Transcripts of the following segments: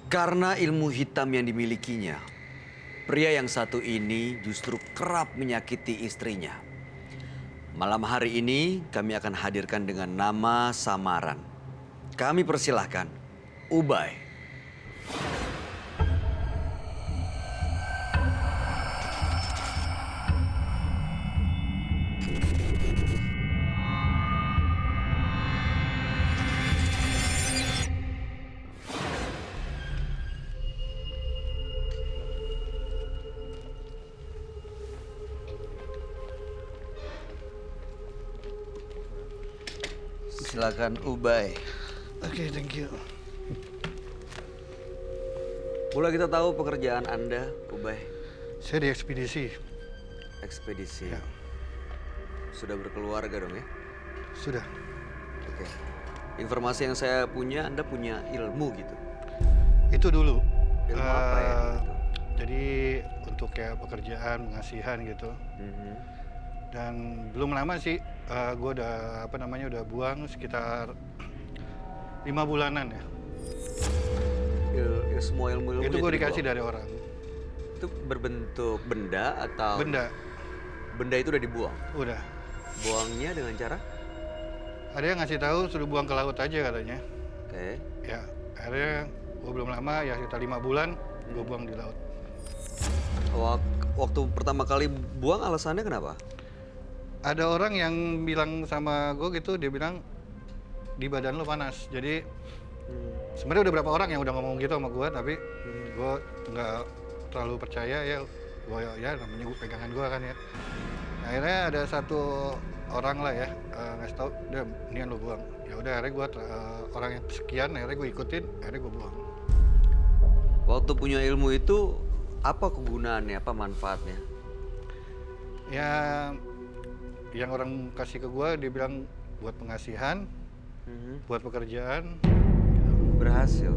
Karena ilmu hitam yang dimilikinya, pria yang satu ini justru kerap menyakiti istrinya. Malam hari ini kami akan hadirkan dengan nama samaran. Kami persilahkan Ubay. Silakan Ubay. Oke, thank you. Boleh kita tahu pekerjaan Anda, Ubay? Saya di ekspedisi. Ekspedisi. Ya. Sudah berkeluarga dong ya? Sudah. Oke. Informasi yang saya punya, Anda punya ilmu gitu. Itu dulu. Ilmu apa ya? Gitu? Jadi untuk kayak pekerjaan, pengasihan gitu. Dan belum lama sih, gue udah udah buang sekitar 5 bulanan ya. Semua ilmu-ilmu Itu gue dikasih dari orang. Itu berbentuk benda atau? Benda. Benda itu udah dibuang? Udah. Buangnya dengan cara? Ada yang ngasih tahu suruh buang ke laut aja katanya. Oke. Ya, akhirnya gue belum lama ya sekitar 5 bulan gue buang di laut. Waktu pertama kali buang alasannya kenapa? Ada orang yang bilang sama gue gitu, dia bilang di badan lo panas. Jadi sebenarnya udah berapa orang yang udah ngomong gitu sama gue, tapi gue nggak terlalu percaya ya. Gue ya namanya pegangan gue kan ya. Akhirnya ada satu orang lah ya ngasih tahu, udah mendingan lo buang. Ya udah akhirnya gue orang yang sekian, akhirnya gue ikutin, akhirnya gue buang. Waktu punya ilmu itu apa kegunaannya, apa manfaatnya? Ya yang orang kasih ke gue, dia bilang buat pengasihan, buat pekerjaan. Berhasil?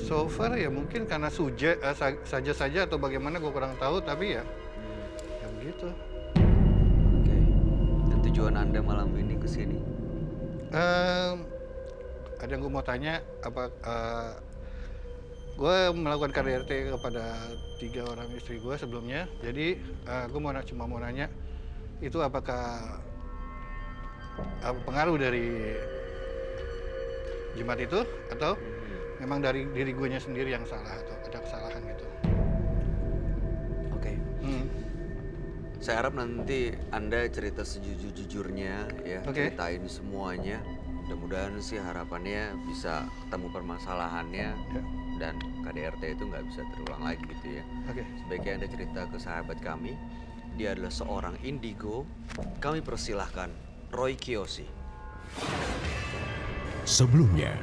So far ya mungkin karena saja atau bagaimana gue kurang tahu, tapi ya ya begitu. Oke. Dan tujuan Anda malam ini ke sini? Ada yang gue mau tanya, apa gue melakukan KDRT kepada 3 orang istri gue sebelumnya. Jadi gue cuma mau nanya, itu apakah pengaruh dari jimat itu atau memang dari diri gue sendiri yang salah atau ada kesalahan gitu? Oke. Saya harap nanti Anda cerita sejujur-jujurnya ya, ceritain semuanya. Mudah-mudahan sih harapannya bisa ketemu permasalahannya dan KDRT itu nggak bisa terulang lagi gitu ya. Sebaiknya Anda cerita ke sahabat kami. Dia adalah seorang indigo. Kami persilahkan Roy Kiyoshi. Sebelumnya,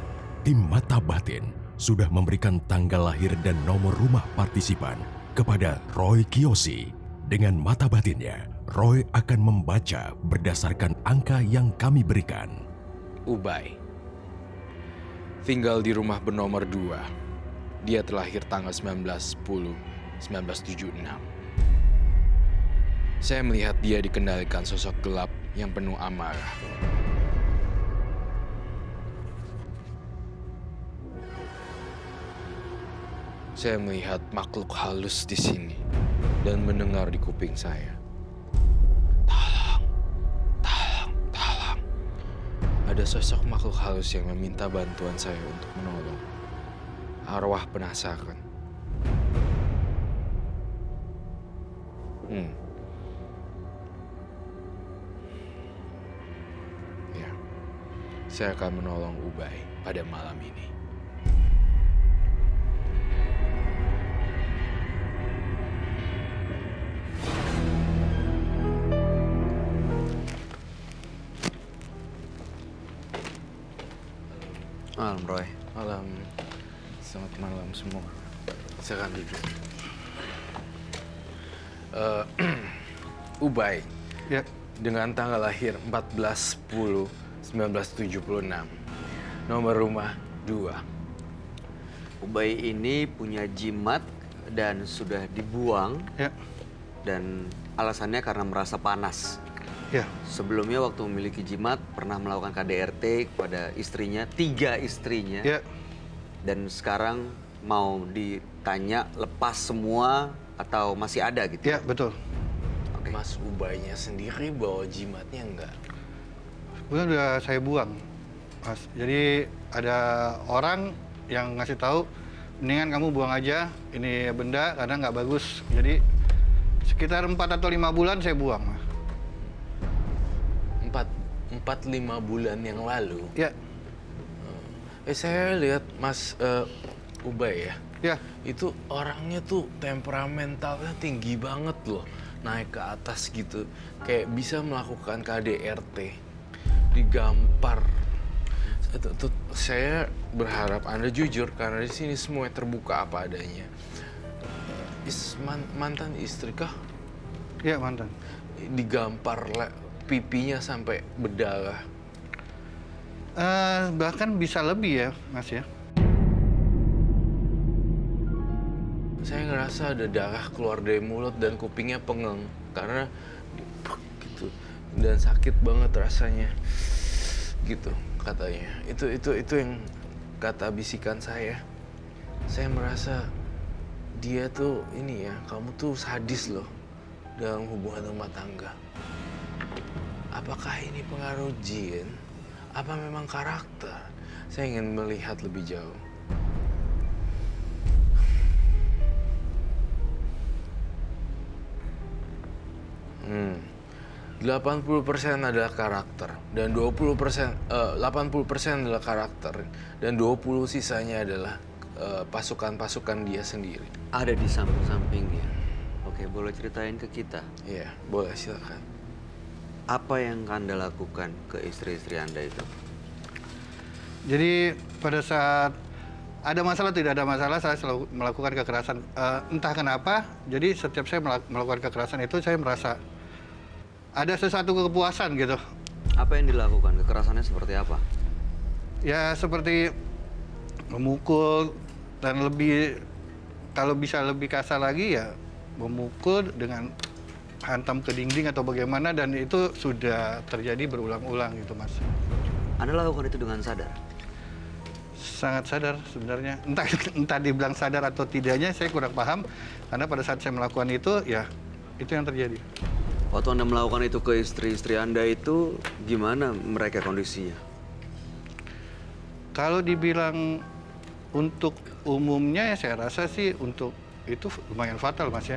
tim Mata Batin sudah memberikan tanggal lahir dan nomor rumah partisipan kepada Roy Kiyoshi. Dengan mata batinnya, Roy akan membaca berdasarkan angka yang kami berikan. Ubay tinggal di rumah bernomor 2. Dia terlahir tanggal 19/10/1976. Saya melihat dia dikendalikan sosok gelap yang penuh amarah. Saya melihat makhluk halus di sini dan mendengar di kuping saya. Tolong, tolong, tolong. Ada sosok makhluk halus yang meminta bantuan saya untuk menolong. Arwah penasaran. Ya, saya akan menolong Ubay pada malam ini. Malam, Roy. Malam. Selamat malam semua. Silakan duduk. Ubay. Ya. Dengan tanggal lahir 14/10/1976. Nomor rumah 2. Ubay ini punya jimat dan sudah dibuang. Ya. Dan alasannya karena merasa panas. Ya, Sebelumnya waktu memiliki jimat pernah melakukan KDRT kepada istrinya, 3 istrinya. ya. Dan sekarang mau ditanya lepas semua atau masih ada gitu? Ya, betul. Oke. Mas Ubaynya sendiri bawa jimatnya enggak? Kemudian udah saya buang, Mas. Jadi ada orang yang ngasih tahu, mendingan kamu buang aja ini benda karena nggak bagus. Jadi sekitar 4 atau 5 bulan saya buang, Mas. 4-5 bulan yang lalu. Ya, Saya lihat Mas Ubay ya. ya. Itu orangnya tuh temperamentalnya tinggi banget loh. Naik ke atas gitu. Kayak bisa melakukan KDRT. Digampar. Saya berharap Anda jujur karena di sini semua terbuka apa adanya. Mantan istri kah? Ya, mantan. Digampar pipinya sampai berdarah. Bahkan bisa lebih ya, Mas ya. Saya ngerasa ada darah keluar dari mulut dan kupingnya pengeng karena gitu dan sakit banget rasanya gitu katanya. Itu yang kata bisikan saya. Saya merasa dia tuh ini ya, kamu tuh sadis loh dalam hubungan rumah tangga. Apakah ini pengaruh jin? Apa memang karakter? Saya ingin melihat lebih jauh. 80% adalah karakter dan 80% adalah karakter dan 20 sisanya adalah pasukan-pasukan dia sendiri. Ada di samping-samping dia. Oke, boleh ceritain ke kita. Iya, boleh silakan. Apa yang Anda lakukan ke istri-istri Anda itu? Jadi pada saat ada masalah tidak ada masalah, saya selalu melakukan kekerasan. Entah kenapa, jadi setiap saya melakukan kekerasan itu saya merasa ada sesuatu kepuasan gitu. Apa yang dilakukan? Kekerasannya seperti apa? Ya seperti memukul dan lebih, kalau bisa lebih kasar lagi ya memukul dengan hantam ke dinding atau bagaimana, dan itu sudah terjadi berulang-ulang gitu, Mas. Anda lakukan itu dengan sadar? Sangat sadar sebenarnya. Entah dibilang sadar atau tidaknya saya kurang paham, karena pada saat saya melakukan itu ya itu yang terjadi. Waktu Anda melakukan itu ke istri-istri Anda itu gimana mereka kondisinya? Kalau dibilang untuk umumnya ya saya rasa sih untuk itu lumayan fatal, Mas ya.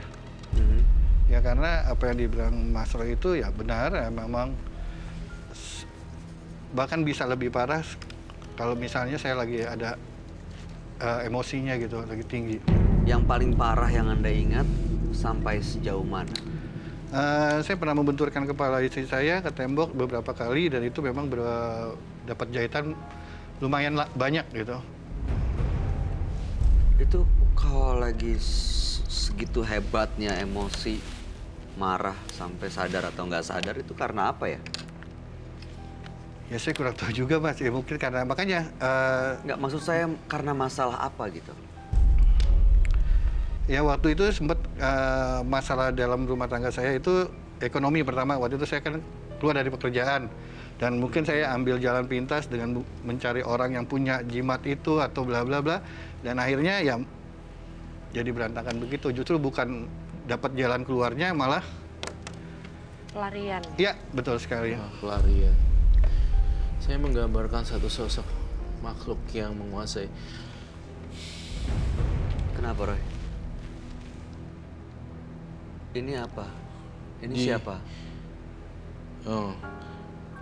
Mhm. Ya karena apa yang dibilang Mas Roy itu ya benar, ya memang bahkan bisa lebih parah kalau misalnya saya lagi ada emosinya gitu, lagi tinggi. Yang paling parah yang Anda ingat sampai sejauh mana? Saya pernah membenturkan kepala istri saya ke tembok beberapa kali dan itu memang dapat jahitan lumayan banyak gitu. Itu kalau lagi segitu hebatnya emosi, marah sampai sadar atau nggak sadar itu karena apa ya? Ya saya kurang tahu juga, Mas. Ya mungkin karena makanya Nggak, maksud saya karena masalah apa gitu? ya waktu itu sempat masalah dalam rumah tangga saya itu ekonomi pertama. Waktu itu saya kan keluar dari pekerjaan dan mungkin saya ambil jalan pintas dengan mencari orang yang punya jimat itu atau bla bla bla, dan akhirnya ya jadi berantakan begitu. Justru bukan dapat jalan keluarnya, malah pelarian. ya betul sekali. Pelarian. Saya menggambarkan satu sosok makhluk yang menguasai. Kenapa, Roy? Ini apa? Ini siapa? Oh,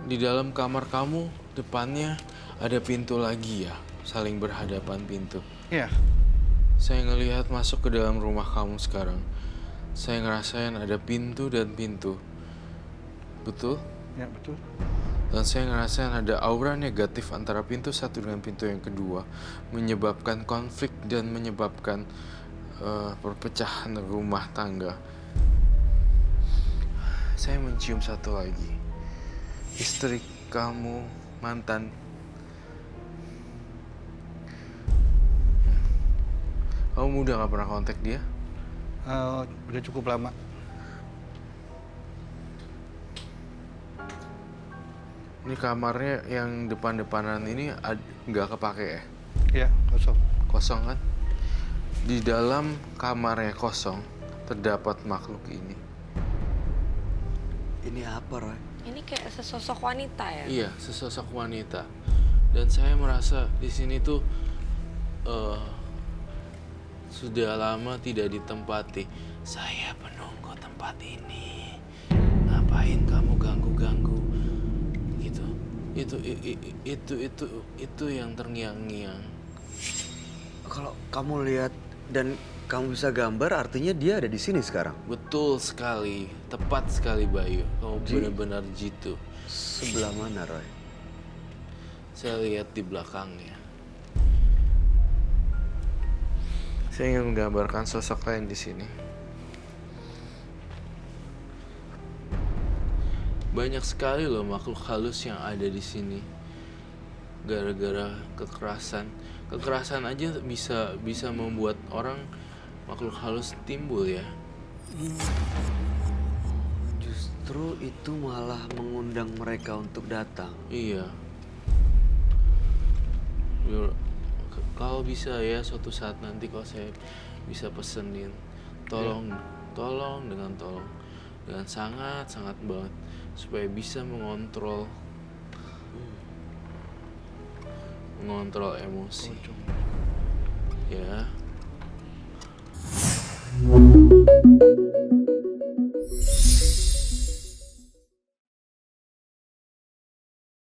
di dalam kamar kamu depannya ada pintu lagi ya, saling berhadapan pintu. Ya, Saya ngelihat masuk ke dalam rumah kamu sekarang. Saya ngerasain ada pintu dan pintu. Betul? ya betul. Dan saya ngerasain ada aura negatif antara pintu satu dengan pintu yang kedua, menyebabkan konflik dan menyebabkan perpecahan rumah tangga. Saya mencium satu lagi. Istri kamu mantan. Kamu udah gak pernah kontak dia? Udah cukup lama. Ini kamarnya yang depan-depanan ini nggak kepake ya? Iya, kosong. Kosong kan? Di dalam kamarnya kosong, terdapat makhluk ini. Ini apa, Roy? Ini kayak sesosok wanita ya? Iya, sesosok wanita. Dan saya merasa di sini tuh sudah lama tidak ditempati. Saya penunggu tempat ini. Ngapain kamu ganggu-ganggu? Gitu. Itu yang terngiang-ngiang. Kalau kamu lihat dan kamu bisa gambar, artinya dia ada di sini sekarang. Betul sekali, tepat sekali Bayu. Kamu benar-benar jitu. Sebelah mana, Roy? Saya lihat di belakangnya. Saya ingin menggambarkan sosok lain di sini. Banyak sekali loh makhluk halus yang ada di sini. Gara-gara kekerasan. Kekerasan aja bisa membuat orang makhluk halus timbul ya. Justru itu malah mengundang mereka untuk datang. Iya. Kalau bisa ya suatu saat nanti kalau saya bisa pesenin, tolong dengan sangat banget supaya bisa mengontrol emosi. Ya.